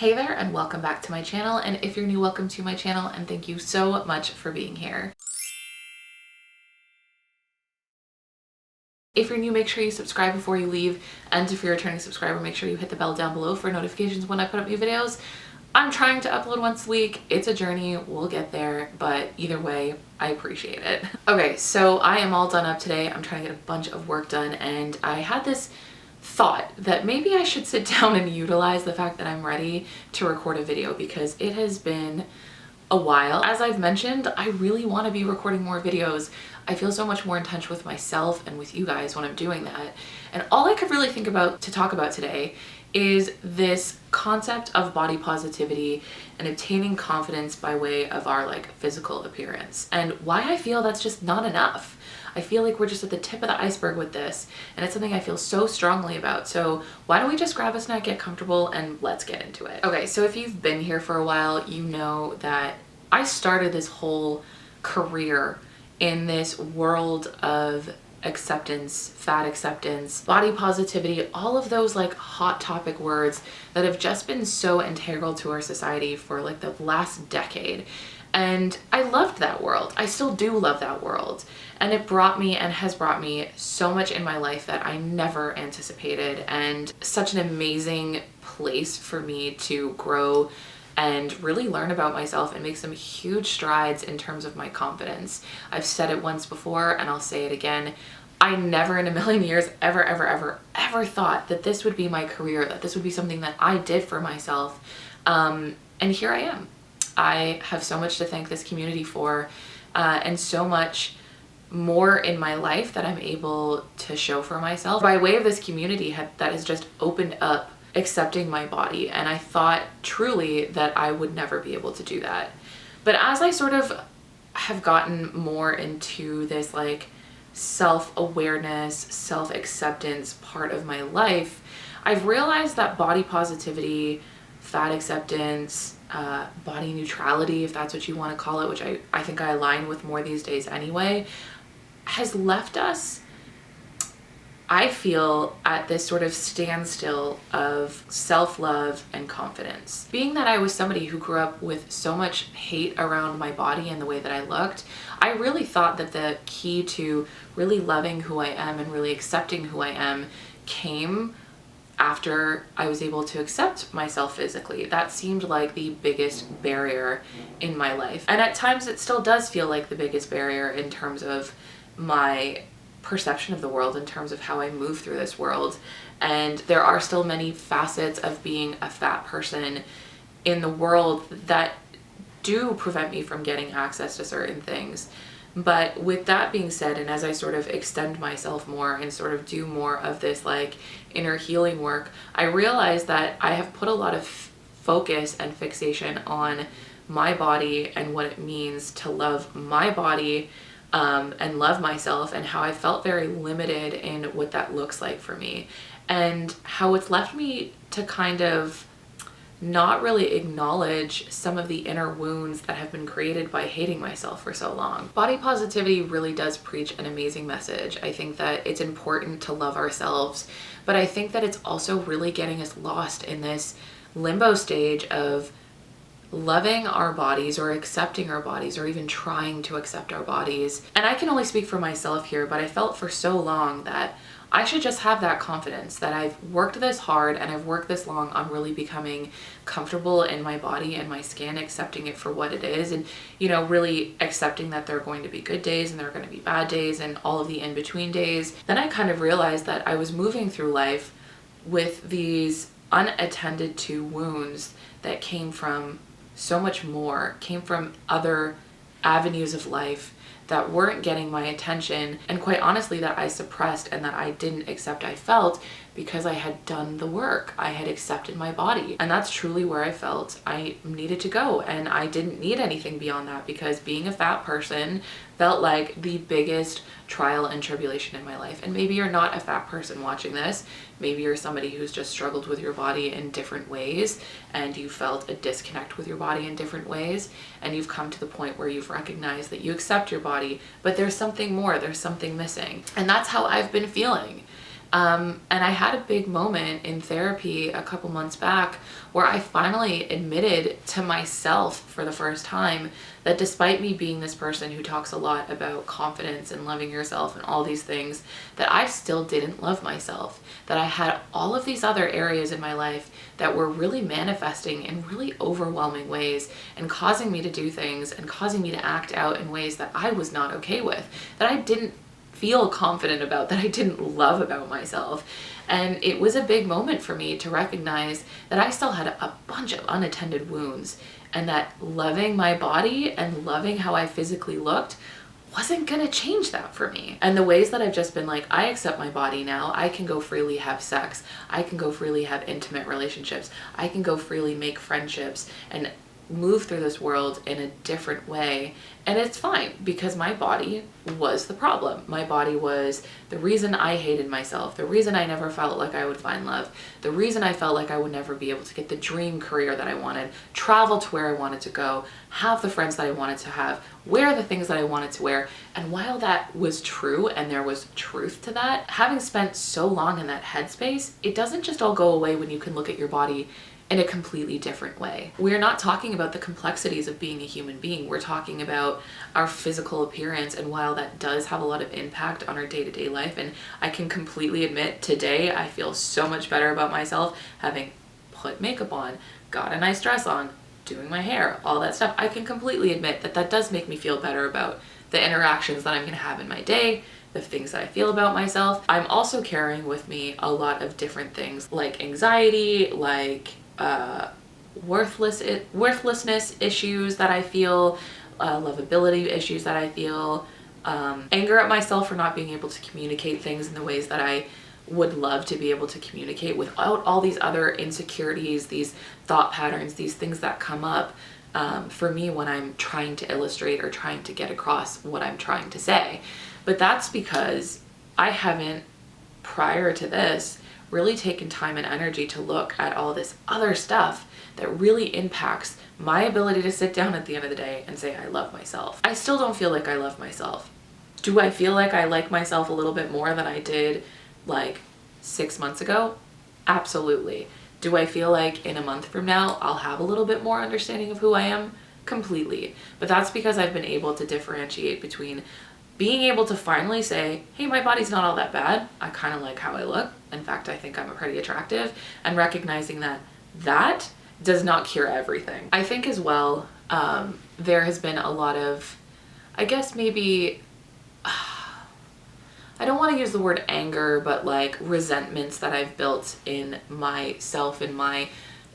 Hey there and welcome back to my channel, and if you're new, welcome to my channel and thank you so much for being here. If you're new, make sure you subscribe before you leave, and if you're a returning subscriber, make sure you hit the bell down below for notifications when I put up new videos. I'm trying to upload once a week. It's a journey, we'll get there, but either way, I appreciate it. Okay, so I am all done up today. I'm trying to get a bunch of work done, and I had this thought that maybe I should sit down and utilize the fact that I'm ready to record a video because it has been a while. As I've mentioned, I really want to be recording more videos. I feel so much more in touch with myself and with you guys when I'm doing that. And all I could really think about to talk about today is this concept of body positivity and obtaining confidence by way of our physical appearance, and why I feel that's just not enough. I feel like we're just at the tip of the iceberg with this, and it's something I feel so strongly about. So why don't we just grab a snack, get comfortable, and let's get into it. Okay, so if you've been here for a while, you know that I started this whole career in this world of acceptance, fat acceptance, body positivity, all of those hot topic words that have just been so integral to our society for the last decade. And I loved that world. I still do love that world. And it brought me and has brought me so much in my life that I never anticipated, and such an amazing place for me to grow and really learn about myself and make some huge strides in terms of my confidence. I've said it once before and I'll say it again. I never in a million years ever thought that this would be my career, that this would be something that I did for myself. And here I am. I have so much to thank this community for, and so much more in my life that I'm able to show for myself by way of this community that has just opened up accepting my body. And I thought truly that I would never be able to do that. But as I sort of have gotten more into this self-awareness, self-acceptance part of my life, I've realized that body positivity, fat acceptance, body neutrality, if that's what you want to call it, which I think I align with more these days anyway, has left us, I feel, at this sort of standstill of self-love and confidence. Being that I was somebody who grew up with so much hate around my body and the way that I looked, I really thought that the key to really loving who I am and really accepting who I am came after I was able to accept myself physically. That seemed like the biggest barrier in my life. And at times it still does feel like the biggest barrier in terms of my perception of the world, in terms of how I move through this world. And there are still many facets of being a fat person in the world that do prevent me from getting access to certain things. But with that being said, and as I sort of extend myself more and sort of do more of this inner healing work, I realize that I have put a lot of focus and fixation on my body and what it means to love my body, and love myself, and how I felt very limited in what that looks like for me, and how it's left me to kind of not really acknowledge some of the inner wounds that have been created by hating myself for so long. Body positivity really does preach an amazing message. I think that it's important to love ourselves, but I think that it's also really getting us lost in this limbo stage of loving our bodies or accepting our bodies or even trying to accept our bodies. And I can only speak for myself here, but I felt for so long that I should just have that confidence that I've worked this hard and I've worked this long on really becoming comfortable in my body and my skin, accepting it for what it is, and really accepting that there are going to be good days and there are going to be bad days and all of the in-between days. Then I kind of realized that I was moving through life with these unattended to wounds that came from so much more, came from other avenues of life that weren't getting my attention, and quite honestly that I suppressed and that I didn't accept I felt because I had done the work. I had accepted my body, and that's truly where I felt I needed to go, and I didn't need anything beyond that because being a fat person felt like the biggest trial and tribulation in my life. And maybe you're not a fat person watching this. Maybe you're somebody who's just struggled with your body in different ways, and you felt a disconnect with your body in different ways, and you've come to the point where you've recognized that you accept your body, but there's something more, there's something missing. And that's how I've been feeling. And I had a big moment in therapy a couple months back where I finally admitted to myself for the first time that despite me being this person who talks a lot about confidence and loving yourself and all these things, that I still didn't love myself, that I had all of these other areas in my life that were really manifesting in really overwhelming ways and causing me to do things and causing me to act out in ways that I was not okay with, that I didn't feel confident about, that I didn't love about myself. And it was a big moment for me to recognize that I still had a bunch of unattended wounds, and that loving my body and loving how I physically looked wasn't gonna change that for me. And the ways that I've just been like, I accept my body now. I can go freely have sex. I can go freely have intimate relationships. I can go freely make friendships and move through this world in a different way. And it's fine, because my body was the problem. My body was the reason I hated myself, the reason I never felt like I would find love, the reason I felt like I would never be able to get the dream career that I wanted, travel to where I wanted to go, have the friends that I wanted to have, wear the things that I wanted to wear. And while that was true and there was truth to that, having spent so long in that headspace, it doesn't just all go away when you can look at your body in a completely different way. We're not talking about the complexities of being a human being. We're talking about our physical appearance, and while that does have a lot of impact on our day-to-day life, and I can completely admit today I feel so much better about myself having put makeup on, got a nice dress on, doing my hair, all that stuff. I can completely admit that that does make me feel better about the interactions that I'm gonna have in my day, the things that I feel about myself. I'm also carrying with me a lot of different things like anxiety, like worthlessness issues that I feel, lovability issues that I feel, anger at myself for not being able to communicate things in the ways that I would love to be able to communicate without all these other insecurities, these thought patterns, these things that come up for me when I'm trying to illustrate or trying to get across what I'm trying to say. But that's because I haven't, prior to this, really taken time and energy to look at all this other stuff that really impacts my ability to sit down at the end of the day and say I love myself. I still don't feel like I love myself. Do I feel like I like myself a little bit more than I did like 6 months ago? Absolutely. Do I feel like in a month from now I'll have a little bit more understanding of who I am? Completely. But that's because I've been able to differentiate between being able to finally say, hey, my body's not all that bad. I kind of like how I look. In fact, I think I'm pretty attractive. And recognizing that that does not cure everything. I think as well, there has been a lot of, I guess maybe, I don't want to use the word anger, but like resentments that I've built in myself and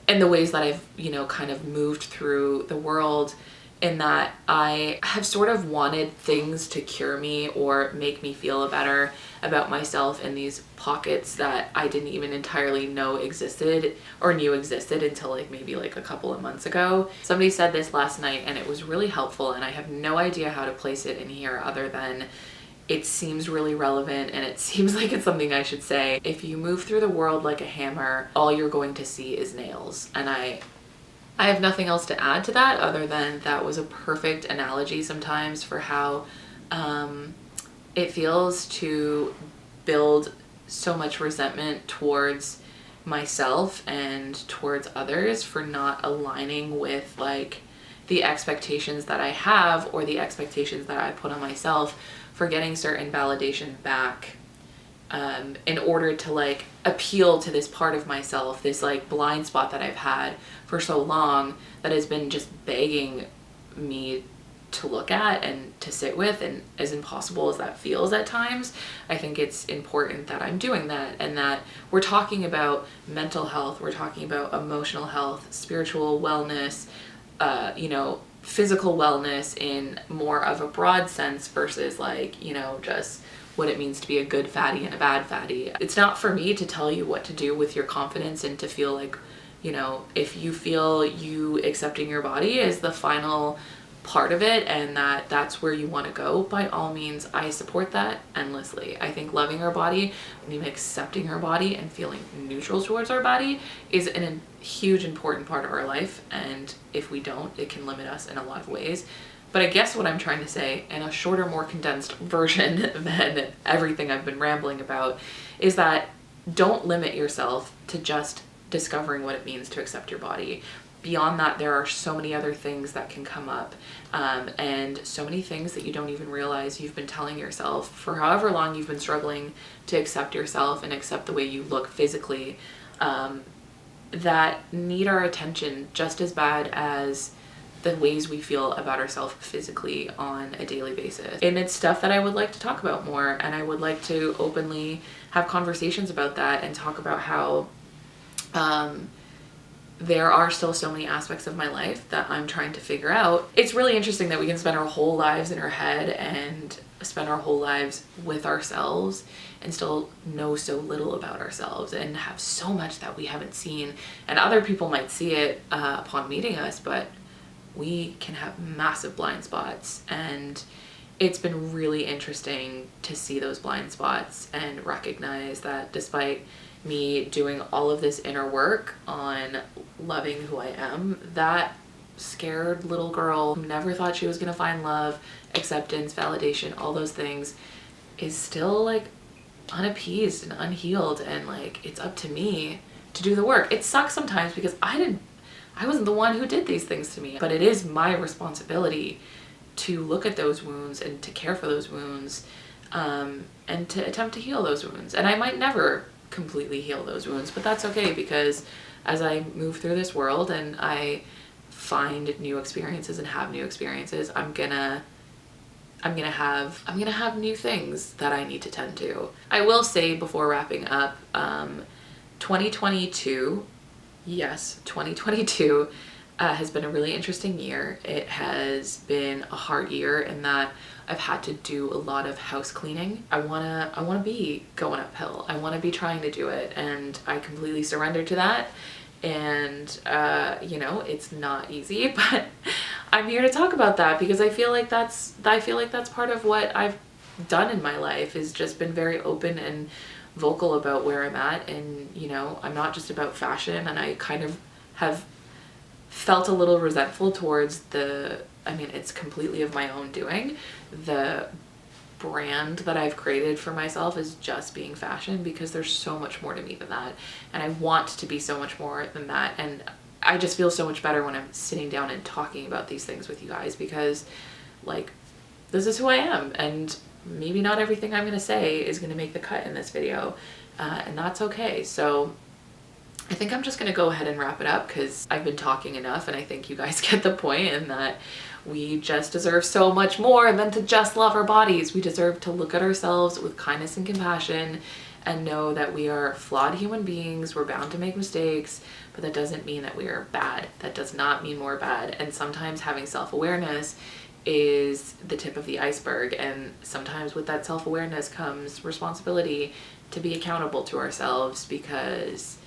the ways that I've, kind of moved through the world, in that I have sort of wanted things to cure me or make me feel better about myself in these pockets that I didn't even entirely know existed or knew existed until maybe a couple of months ago. Somebody said this last night and it was really helpful, and I have no idea how to place it in here other than it seems really relevant and it seems like it's something I should say. If you move through the world like a hammer, all you're going to see is nails. And I have nothing else to add to that other than that was a perfect analogy sometimes for how it feels to build so much resentment towards myself and towards others for not aligning with the expectations that I have or the expectations that I put on myself for getting certain validation back in order to appeal to this part of myself, this blind spot that I've had for so long that has been just begging me to look at and to sit with. And as impossible as that feels at times, I think it's important that I'm doing that, and that we're talking about mental health, we're talking about emotional health, spiritual wellness, physical wellness in more of a broad sense versus just what it means to be a good fatty and a bad fatty. It's not for me to tell you what to do with your confidence and to feel if you feel you accepting your body is the final part of it and that's where you want to go, by all means, I support that endlessly. I think loving our body and even accepting our body and feeling neutral towards our body is a huge important part of our life, and if we don't, it can limit us in a lot of ways. But I guess what I'm trying to say in a shorter, more condensed version than everything I've been rambling about is that don't limit yourself to just discovering what it means to accept your body. Beyond that, there are so many other things that can come up, and so many things that you don't even realize you've been telling yourself for however long you've been struggling to accept yourself and accept the way you look physically, that need our attention just as bad as the ways we feel about ourselves physically on a daily basis. And it's stuff that I would like to talk about more, and I would like to openly have conversations about that and talk about how there are still so many aspects of my life that I'm trying to figure out. It's really interesting that we can spend our whole lives in our head and spend our whole lives with ourselves and still know so little about ourselves and have so much that we haven't seen. And other people might see it upon meeting us, but we can have massive blind spots. And it's been really interesting to see those blind spots and recognize that despite me doing all of this inner work on loving who I am, that scared little girl who never thought she was gonna find love, acceptance, validation, all those things, is still like unappeased and unhealed, and like it's up to me to do the work. It sucks sometimes because I wasn't the one who did these things to me, but it is my responsibility to look at those wounds and to care for those wounds, and to attempt to heal those wounds. And I might never completely heal those wounds, but that's okay, because as I move through this world and I find new experiences and have new experiences, I'm gonna have new things that I need to tend to. I will say before wrapping up, 2022, yes, 2022 has been a really interesting year. It has been a hard year in that I've had to do a lot of house cleaning. I wanna be going uphill. I wanna be trying to do it, and I completely surrendered to that. And you know, it's not easy, but I'm here to talk about that because I feel like that's part of what I've done in my life, is just been very open and vocal about where I'm at. And you know, I'm not just about fashion, and I kind of have felt a little resentful towards it's completely of my own doing. The brand that I've created for myself is just being fashion, because there's so much more to me than that, and I want to be so much more than that. And I just feel so much better when I'm sitting down and talking about these things with you guys, because like, this is who I am, and maybe not everything I'm gonna say is gonna make the cut in this video, and that's okay. So I think I'm just gonna go ahead and wrap it up, because I've been talking enough, and I think you guys get the point, and that we just deserve so much more than to just love our bodies. We deserve to look at ourselves with kindness and compassion and know that we are flawed human beings. We're bound to make mistakes, but that doesn't mean that we are bad. That does not mean we're bad. And sometimes having self-awareness is the tip of the iceberg, and sometimes with that self-awareness comes responsibility to be accountable to ourselves, because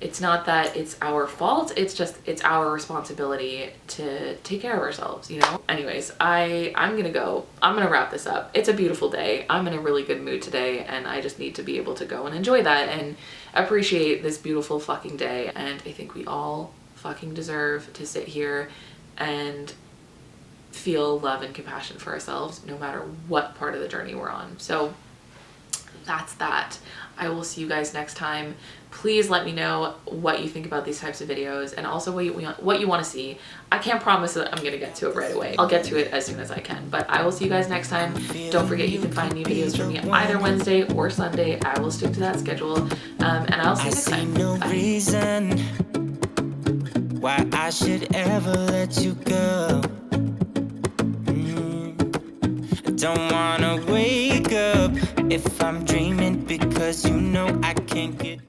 it's not that it's our fault, it's our responsibility to take care of ourselves, you know? Anyways, I'm gonna wrap this up. It's a beautiful day. I'm in a really good mood today, and I just need to be able to go and enjoy that and appreciate this beautiful fucking day. And I think we all fucking deserve to sit here and feel love and compassion for ourselves, no matter what part of the journey we're on. So that's that. I will see you guys next time. Please let me know what you think about these types of videos, and also what you want to see. I can't promise that I'm gonna get to it right away. I'll get to it as soon as I can, but I will see you guys next time. Don't forget, you can find new videos from me either Wednesday or Sunday. I will stick to that schedule, and I'll see you next time. No reason why I should ever let you go. Don't wanna wake up if I'm dreaming, because you know I can't get